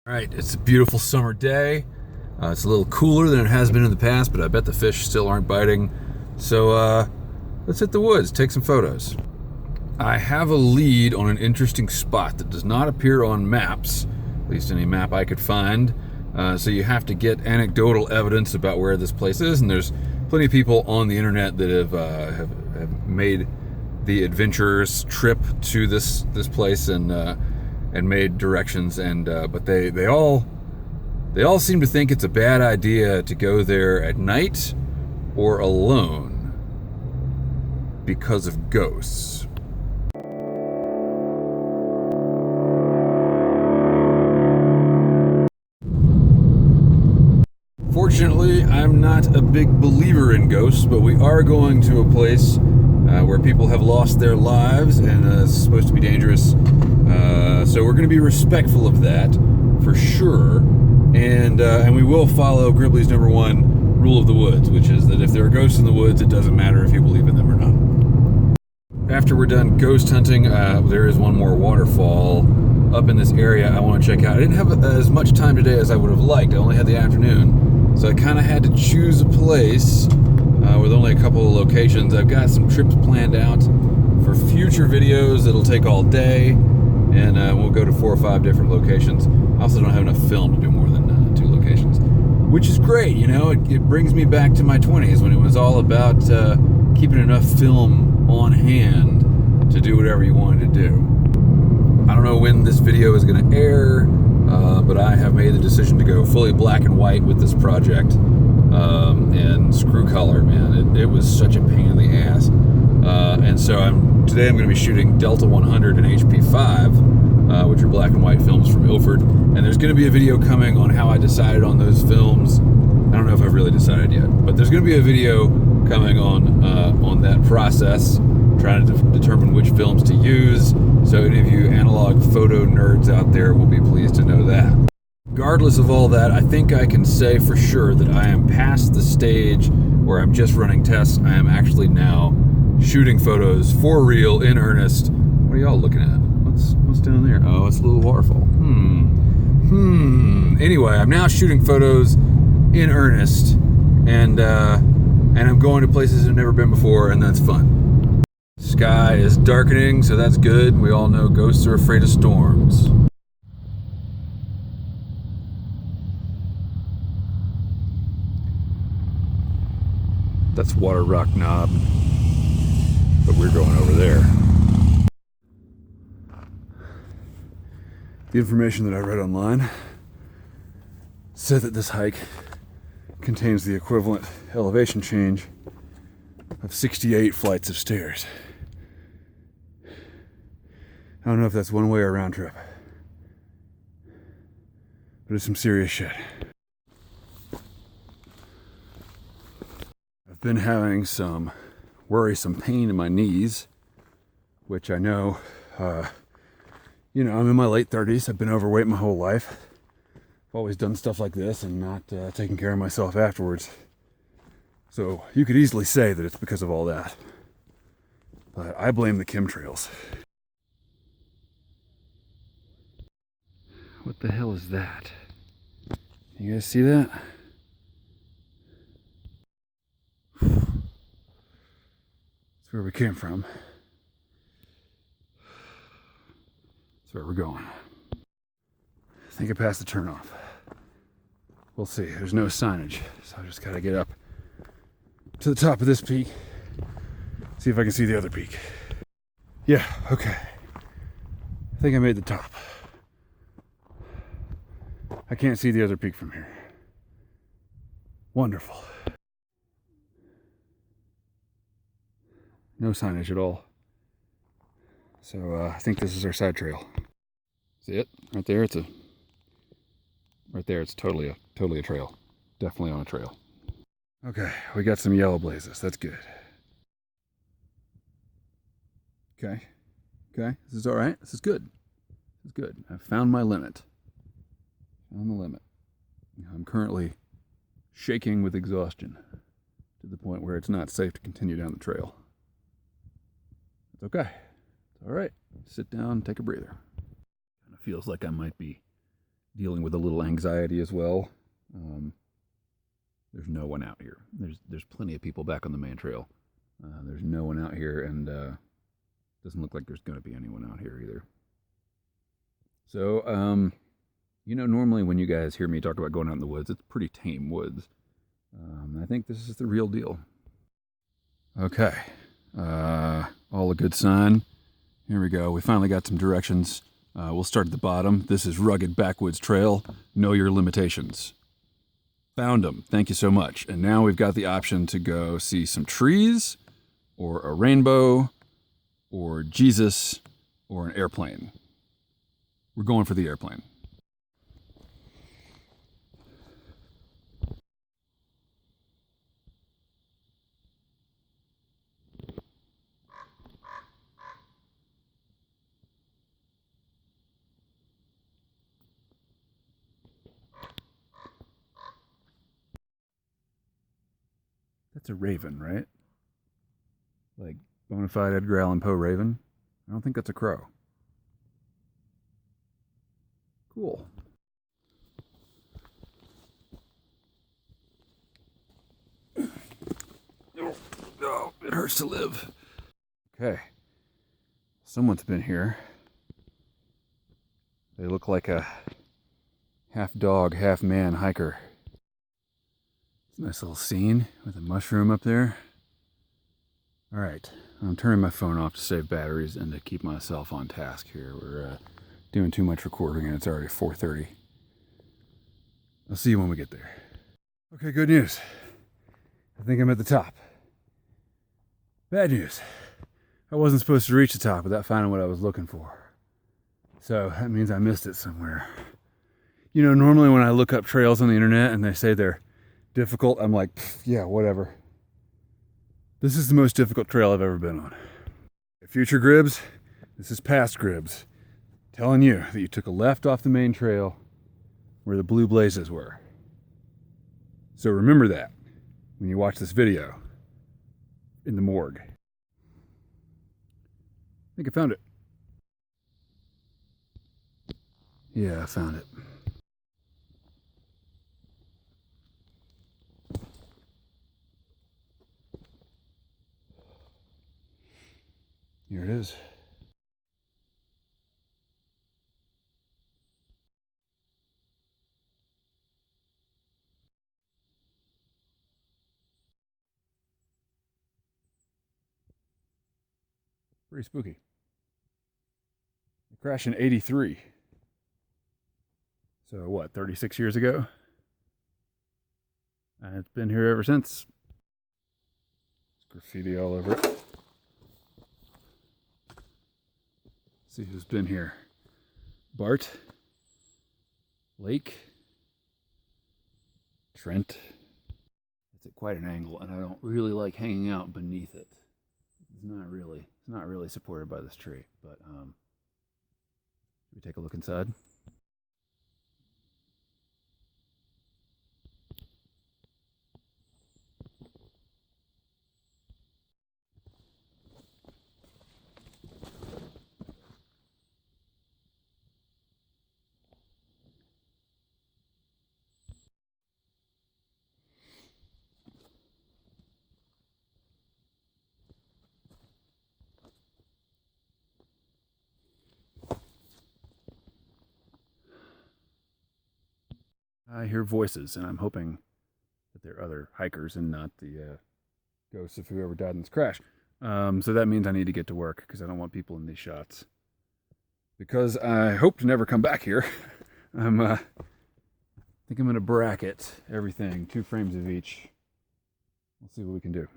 All right, it's a beautiful summer day. It's a little cooler than it has been in the past, but I bet the fish still aren't biting. So let's hit the woods, take some photos. I have a lead on an interesting spot that does not appear on maps, at least any map I could find. So you have to get anecdotal evidence about where this place is, and there's plenty of people on the internet that have made the adventurous trip to this place and made directions, and but they all seem to think it's a bad idea to go there at night or alone because of ghosts. Fortunately, I'm not a big believer in ghosts, but we are going to a place where people have lost their lives, and it's supposed to be dangerous. So we're going to be respectful of that, for sure. And we will follow Gribley's #1 rule of the woods, which is that if there are ghosts in the woods, it doesn't matter if you believe in them or not. After we're done ghost hunting, there is one more waterfall up in this area I want to check out. I didn't have as much time today as I would have liked. I only had the afternoon, so I kind of had to choose a place with only a couple of locations. I've got some trips planned out for future videos that'll take all day, and we'll go to 4 or 5 different locations. I also don't have enough film to do more than 2 locations, which is great. You know, it brings me back to my 20s when it was all about keeping enough film on hand to do whatever you wanted to do. I don't know when this video is going to air, but I have made the decision to go fully black and white with this project, and screw color, man. It was such a pain in the ass. And so today I'm going to be shooting Delta 100 and HP5, which are black and white films from Ilford. And there's going to be a video coming on how I decided on those films. I don't know if I've really decided yet, but there's going to be a video coming on that process, trying to determine which films to use. So any of you analog photo nerds out there will be pleased to know that. Regardless of all that, I think I can say for sure that I am past the stage where I'm just running tests. I am actually now shooting photos for real, in earnest. What are y'all looking at? What's down there? Oh, it's a little waterfall. Anyway, I'm now shooting photos in earnest, and I'm going to places I've never been before, and that's fun. Sky is darkening, so that's good. We all know ghosts are afraid of storms. That's Water Rock Knob, but we're going over there. The information that I read online said that this hike contains the equivalent elevation change of 68 flights of stairs. I don't know if that's one way or round trip, but it's some serious shit. I've been having some worrisome pain in my knees, which I know, I'm in my late 30s. I've been overweight my whole life. I've always done stuff like this and not taking care of myself afterwards. So you could easily say that it's because of all that. But I blame the chemtrails. What the hell is that? You guys see that? That's where we came from. That's where we're going. I think I passed the turnoff. We'll see. There's no signage, so I just gotta get up to the top of this peak, see if I can see the other peak. Yeah, okay. I think I made the top. I can't see the other peak from here. Wonderful. No signage at all. So I think this is our side trail. See it? Right there, it's totally a trail. Definitely on a trail. Okay, we got some yellow blazes. That's good. Okay, this is all right. This is good. This is good. I've found my limit. Found the limit. I'm currently shaking with exhaustion to the point where it's not safe to continue down the trail. It's okay. It's all right. Sit down, take a breather. Kind of feels like I might be dealing with a little anxiety as well. Um, there's no one out here. There's plenty of people back on the main trail. There's no one out here, and doesn't look like there's going to be anyone out here either. So, normally when you guys hear me talk about going out in the woods, it's pretty tame woods. I think this is the real deal. Okay, all a good sign. Here we go. We finally got some directions. We'll start at the bottom. This is Rugged Backwoods Trail. Know your limitations. Found them. Thank you so much. And now we've got the option to go see some trees, or a rainbow, or Jesus, or an airplane. We're going for the airplane. That's a raven, right? Like bona fide Edgar Allan Poe raven? I don't think that's a crow. Cool. Oh, it hurts to live. Okay. Someone's been here. They look like a half dog, half man hiker. It's a nice little scene with a mushroom up there. All right. I'm turning my phone off to save batteries and to keep myself on task here. We're doing too much recording and it's already 4:30. I'll see you when we get there. Okay, good news. I think I'm at the top. Bad news. I wasn't supposed to reach the top without finding what I was looking for. So that means I missed it somewhere. Normally when I look up trails on the internet and they say they're difficult, I'm like, yeah, whatever. This is the most difficult trail I've ever been on. Future Gribs, this is past Gribs, telling you that you took a left off the main trail where the blue blazes were. So remember that when you watch this video in the morgue. I think I found it. Yeah, I found it. Here it is. Pretty spooky. It crashed in 83. So what, 36 years ago? And it's been here ever since. There's graffiti all over it. Let's see who's been here. Bart. Lake. Trent. It's at quite an angle, and I don't really like hanging out beneath it. It's not really supported by this tree, but should we take a look inside? I hear voices, and I'm hoping that they're other hikers and not the ghosts of whoever died in this crash. So that means I need to get to work because I don't want people in these shots. Because I hope to never come back here. I think I'm going to bracket everything, 2 frames of each. We'll see what we can do.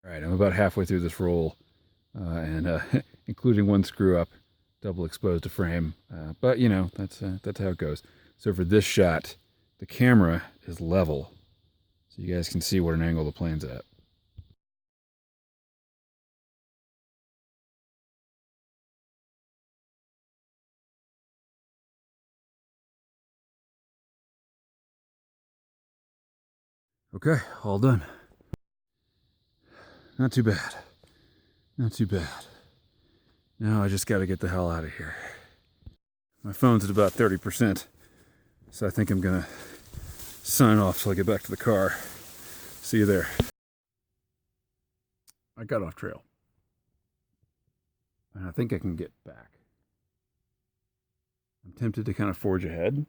All right, I'm about halfway through this roll, and including one screw up, double exposed to frame. But that's how it goes. So for this shot, the camera is level, so you guys can see what an angle the plane's at. Okay, all done. Not too bad. Not too bad. Now I just got to get the hell out of here. My phone's at about 30%, so I think I'm going to sign off till I get back to the car. See you there. I got off trail. And I think I can get back. I'm tempted to kind of forge ahead,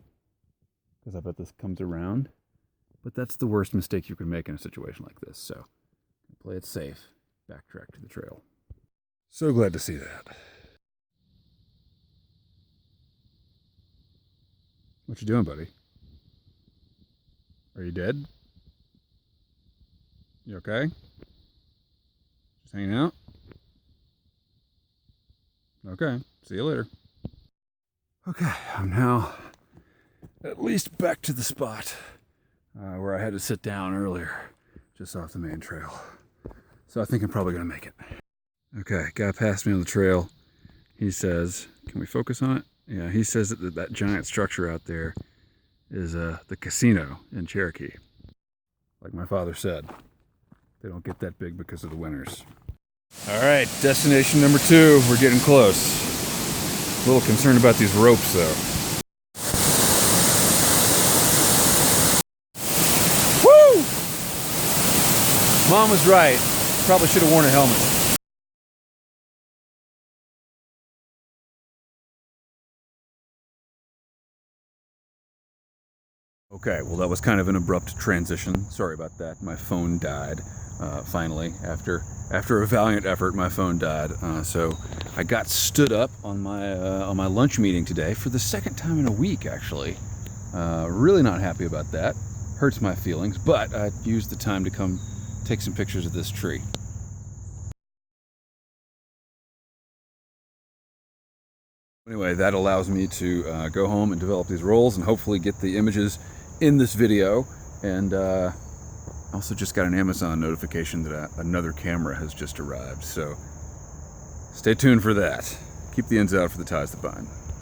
because I bet this comes around. But that's the worst mistake you can make in a situation like this, so play it safe. Backtrack to the trail. So glad to see that. What you doing, buddy? Are you dead? You okay? Just hanging out? Okay, see you later. Okay, I'm now at least back to the spot where I had to sit down earlier, just off the main trail. So I think I'm probably gonna make it. Okay, guy passed me on the trail. He says, can we focus on it? Yeah, he says that that giant structure out there is the casino in Cherokee. Like my father said, they don't get that big because of the winters. All right, destination number 2. We're getting close. A little concerned about these ropes, though. Woo! Mom was right. Probably should have worn a helmet. Okay, well that was kind of an abrupt transition. Sorry about that. My phone died. Finally, after a valiant effort, my phone died. So I got stood up on my lunch meeting today for the second time in a week, actually. Really not happy about that. Hurts my feelings, but I used the time to come take some pictures of this tree. Anyway, that allows me to go home and develop these rolls and hopefully get the images in this video. And also just got an Amazon notification that another camera has just arrived, so stay tuned for that. Keep the ends out for the ties that bind.